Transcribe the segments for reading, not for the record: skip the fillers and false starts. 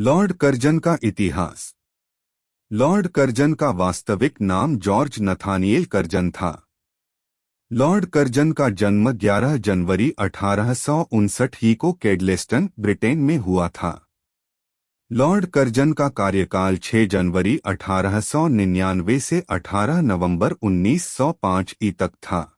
Lord Curzon का इतिहास। Lord Curzon का वास्तविक नाम जॉर्ज नथानिएल कर्जन था। लॉर्ड कर्जन का जन्म 11 जनवरी 1859 ही को कैडलेस्टन, ब्रिटेन में हुआ था। लॉर्ड कर्जन का कार्यकाल 6 जनवरी 1899 से 18 नवंबर 1905 तक था।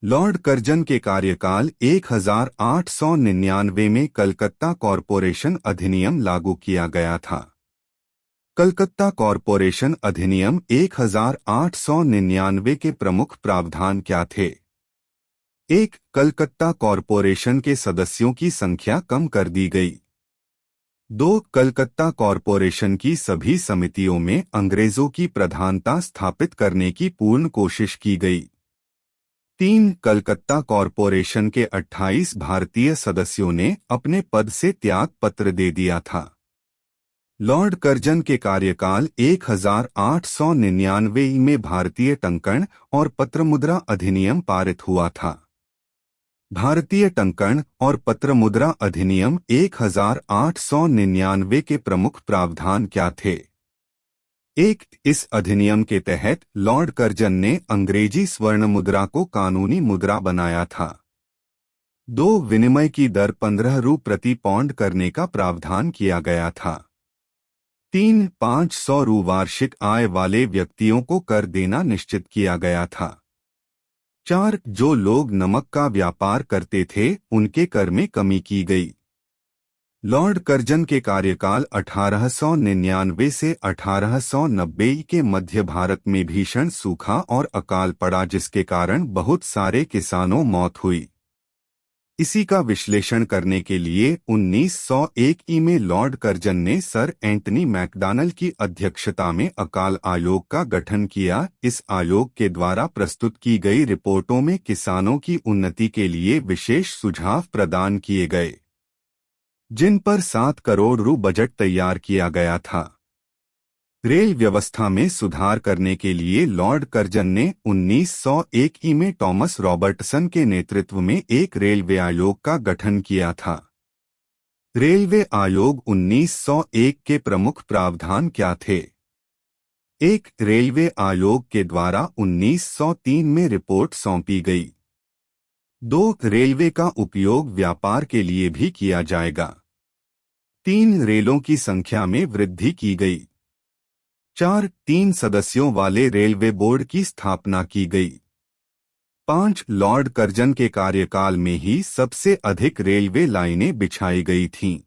लॉर्ड कर्जन के कार्यकाल 1899 में कलकत्ता कॉरपोरेशन अधिनियम लागू किया गया था। कलकत्ता कॉरपोरेशन अधिनियम 1899 के प्रमुख प्रावधान क्या थे? 1. कलकत्ता कॉरपोरेशन के सदस्यों की संख्या कम कर दी गई। 2. कलकत्ता कॉरपोरेशन की सभी समितियों में अंग्रेजों की प्रधानता स्थापित करने की पूर्ण कोशिश की गई। 3. कलकत्ता कॉरपोरेशन के 28 भारतीय सदस्यों ने अपने पद से त्याग पत्र दे दिया था। लॉर्ड कर्जन के कार्यकाल 1899 में भारतीय टंकण और पत्रमुद्रा अधिनियम पारित हुआ था। भारतीय टंकण और पत्रमुद्रा अधिनियम 1899 के प्रमुख प्रावधान क्या थे? 1. इस अधिनियम के तहत लॉर्ड कर्जन ने अंग्रेजी स्वर्ण मुद्रा को कानूनी मुद्रा बनाया था। 2. विनिमय की दर 15 रु प्रति पौंड करने का प्रावधान किया गया था। 3. 500 रु वार्षिक आय वाले व्यक्तियों को कर देना निश्चित किया गया था। 4. जो लोग नमक का व्यापार करते थे उनके कर में कमी की गई। लॉर्ड कर्जन के कार्यकाल 1899 से 1890 के मध्य भारत में भीषण सूखा और अकाल पड़ा, जिसके कारण बहुत सारे किसानों मौत हुई। इसी का विश्लेषण करने के लिए 1901 में लॉर्ड कर्जन ने सर एंटनी मैकडॉनल्ड की अध्यक्षता में अकाल आयोग का गठन किया। इस आयोग के द्वारा प्रस्तुत की गई रिपोर्टों में किसानों की उन्नति के लिए विशेष सुझाव प्रदान किए गए, जिन पर 7 करोड़ रु बजट तैयार किया गया था। रेल व्यवस्था में सुधार करने के लिए लॉर्ड कर्जन ने 1901 में टॉमस रॉबर्टसन के नेतृत्व में एक रेलवे आयोग का गठन किया था। रेलवे आयोग 1901 के प्रमुख प्रावधान क्या थे? 1. रेलवे आयोग के द्वारा 1903 में रिपोर्ट सौंपी गई। 2. रेलवे का उपयोग व्यापार के लिए भी किया जाएगा। 3. रेलों की संख्या में वृद्धि की गई। 4. 3 सदस्यों वाले रेलवे बोर्ड की स्थापना की गई। 5. लॉर्ड कर्जन के कार्यकाल में ही सबसे अधिक रेलवे लाइनें बिछाई गई थीं।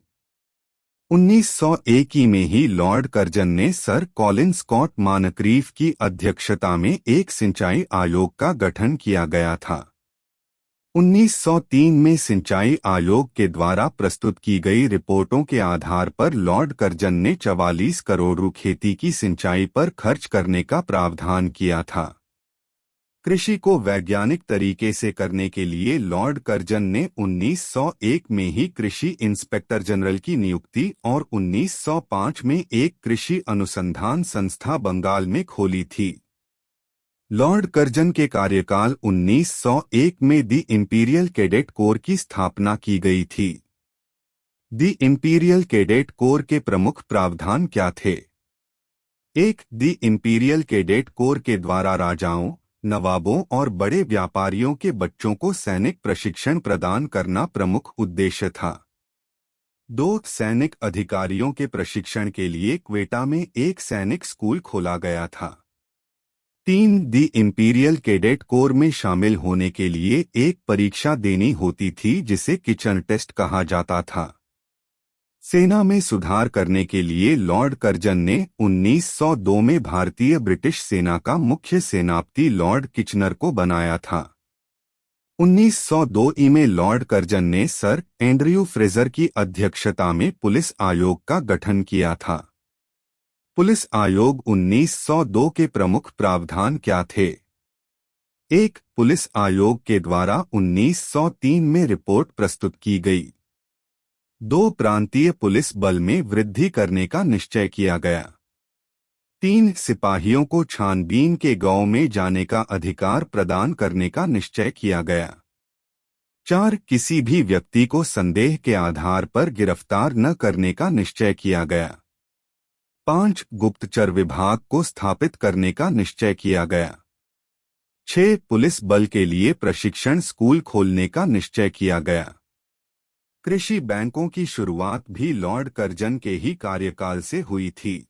1901 में ही लॉर्ड कर्जन ने सर कॉलिन स्कॉट मानक्रीफ की अध्यक्षता में एक सिंचाई आयोग का गठन किया गया था। 1903 में सिंचाई आयोग के द्वारा प्रस्तुत की गई रिपोर्टों के आधार पर लॉर्ड कर्जन ने 44 करोड़ रु खेती की सिंचाई पर खर्च करने का प्रावधान किया था। कृषि को वैज्ञानिक तरीके से करने के लिए लॉर्ड कर्जन ने 1901 में ही कृषि इंस्पेक्टर जनरल की नियुक्ति और 1905 में एक कृषि अनुसंधान संस्था बंगाल में खोली थी। लॉर्ड कर्जन के कार्यकाल 1901 में दी इंपीरियल कैडेट कोर की स्थापना की गई थी। दी इंपीरियल कैडेट कोर के प्रमुख प्रावधान क्या थे? 1. दी इंपीरियल कैडेट कोर के द्वारा राजाओं, नवाबों और बड़े व्यापारियों के बच्चों को सैनिक प्रशिक्षण प्रदान करना प्रमुख उद्देश्य था। 2. सैनिक अधिकारियों के प्रशिक्षण के लिए क्वेटा में एक सैनिक स्कूल खोला गया था। 3. दी इंपीरियल कैडेट कोर में शामिल होने के लिए एक परीक्षा देनी होती थी जिसे किचन टेस्ट कहा जाता था। सेना में सुधार करने के लिए लॉर्ड कर्जन ने 1902 में भारतीय ब्रिटिश सेना का मुख्य सेनापति लॉर्ड किचनर को बनाया था। 1902 में लॉर्ड कर्जन ने सर एंड्रयू फ्रेजर की अध्यक्षता में पुलिस आयोग का गठन किया था। पुलिस आयोग 1902 के प्रमुख प्रावधान क्या थे? 1. पुलिस आयोग के द्वारा 1903 में रिपोर्ट प्रस्तुत की गई। 2. प्रांतीय पुलिस बल में वृद्धि करने का निश्चय किया गया। 3. सिपाहियों को छानबीन के गांव में जाने का अधिकार प्रदान करने का निश्चय किया गया। 4. किसी भी व्यक्ति को संदेह के आधार पर गिरफ्तार न करने का निश्चय किया गया। 5. गुप्तचर विभाग को स्थापित करने का निश्चय किया गया। 6. पुलिस बल के लिए प्रशिक्षण स्कूल खोलने का निश्चय किया गया। कृषि बैंकों की शुरुआत भी लॉर्ड कर्जन के ही कार्यकाल से हुई थी।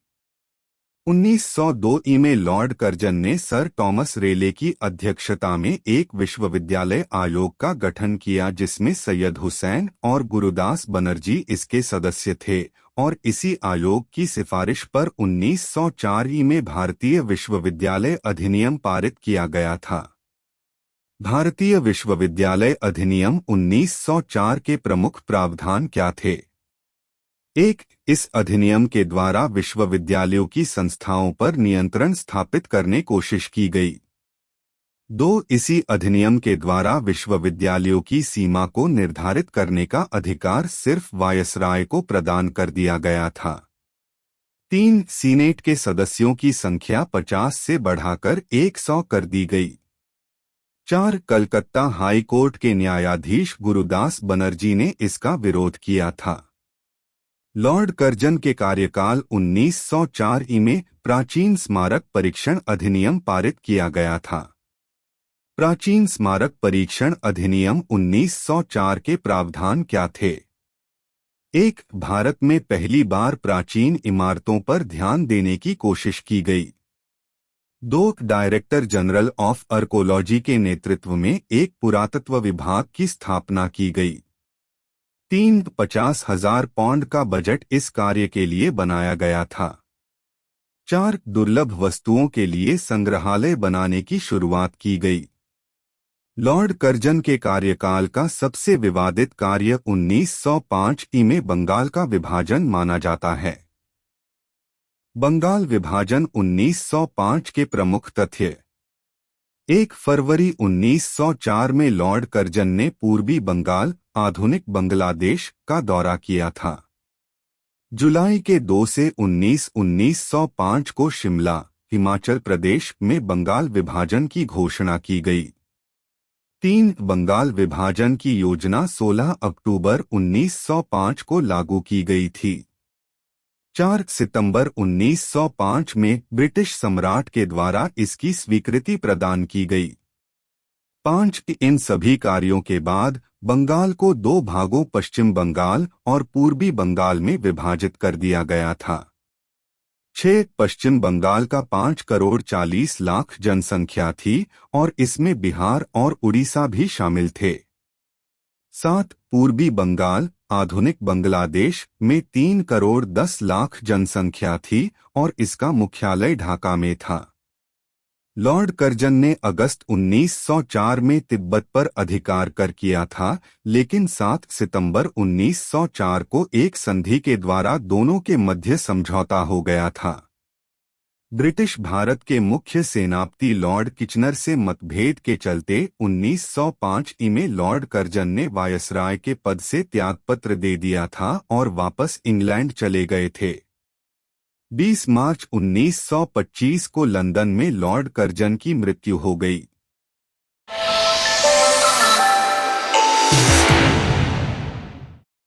1902 में लॉर्ड कर्जन ने सर टॉमस रेले की अध्यक्षता में एक विश्वविद्यालय आयोग का गठन किया, जिसमें सैयद हुसैन और गुरुदास बनर्जी इसके सदस्य थे, और इसी आयोग की सिफारिश पर 1904 में भारतीय विश्वविद्यालय अधिनियम पारित किया गया था। भारतीय विश्वविद्यालय अधिनियम 1904 के प्रमुख प्रावधान क्या थे? 1. इस अधिनियम के द्वारा विश्वविद्यालयों की संस्थाओं पर नियंत्रण स्थापित करने कोशिश की गई। 2. इसी अधिनियम के द्वारा विश्वविद्यालयों की सीमा को निर्धारित करने का अधिकार सिर्फ वायसराय को प्रदान कर दिया गया था। 3. सीनेट के सदस्यों की संख्या 50 से बढ़ाकर 100 कर दी गई। 4. कलकत्ता हाई कोर्ट के न्यायाधीश गुरुदास बनर्जी ने इसका विरोध किया था। लॉर्ड कर्जन के कार्यकाल 1904 में प्राचीन स्मारक परीक्षण अधिनियम पारित किया गया था। प्राचीन स्मारक परीक्षण अधिनियम 1904 के प्रावधान क्या थे? 1. भारत में पहली बार प्राचीन इमारतों पर ध्यान देने की कोशिश की गई। 2. डायरेक्टर जनरल ऑफ आर्कोलॉजी के नेतृत्व में एक पुरातत्व विभाग की स्थापना की गई। 3. 50,000 पाउंड का बजट इस कार्य के लिए बनाया गया था। 4. दुर्लभ वस्तुओं के लिए संग्रहालय बनाने की शुरुआत की गई। लॉर्ड कर्जन के कार्यकाल का सबसे विवादित कार्य 1905 में बंगाल का विभाजन माना जाता है। बंगाल विभाजन 1905 के प्रमुख तथ्य। 1. फरवरी 1904 में लॉर्ड कर्जन ने पूर्वी बंगाल, आधुनिक बांग्लादेश का दौरा किया था। जुलाई के 2 से 1905 को शिमला, हिमाचल प्रदेश में बंगाल विभाजन की घोषणा की गई। 3. बंगाल विभाजन की योजना 16 अक्टूबर 1905 को लागू की गई थी। 4 सितंबर 1905 में ब्रिटिश सम्राट के द्वारा इसकी स्वीकृति प्रदान की गई। 5. इन सभी कार्यों के बाद बंगाल को 2 भागों पश्चिम बंगाल और पूर्वी बंगाल में विभाजित कर दिया गया था। 6. पश्चिम बंगाल का 5 करोड़ 40 लाख जनसंख्या थी और इसमें बिहार और उड़ीसा भी शामिल थे। 7. पूर्वी बंगाल, आधुनिक बांग्लादेश में 3 करोड़ 10 लाख जनसंख्या थी और इसका मुख्यालय ढाका में था। लॉर्ड कर्जन ने अगस्त 1904 में तिब्बत पर अधिकार कर किया था, लेकिन 7 सितंबर 1904 को एक संधि के द्वारा दोनों के मध्य समझौता हो गया था। ब्रिटिश भारत के मुख्य सेनापति लॉर्ड किचनर से मतभेद के चलते 1905 में लॉर्ड कर्जन ने वायसराय के पद से त्यागपत्र दे दिया था और वापस इंग्लैंड चले गए थे। 20 मार्च 1925 को लंदन में लॉर्ड कर्जन की मृत्यु हो गई।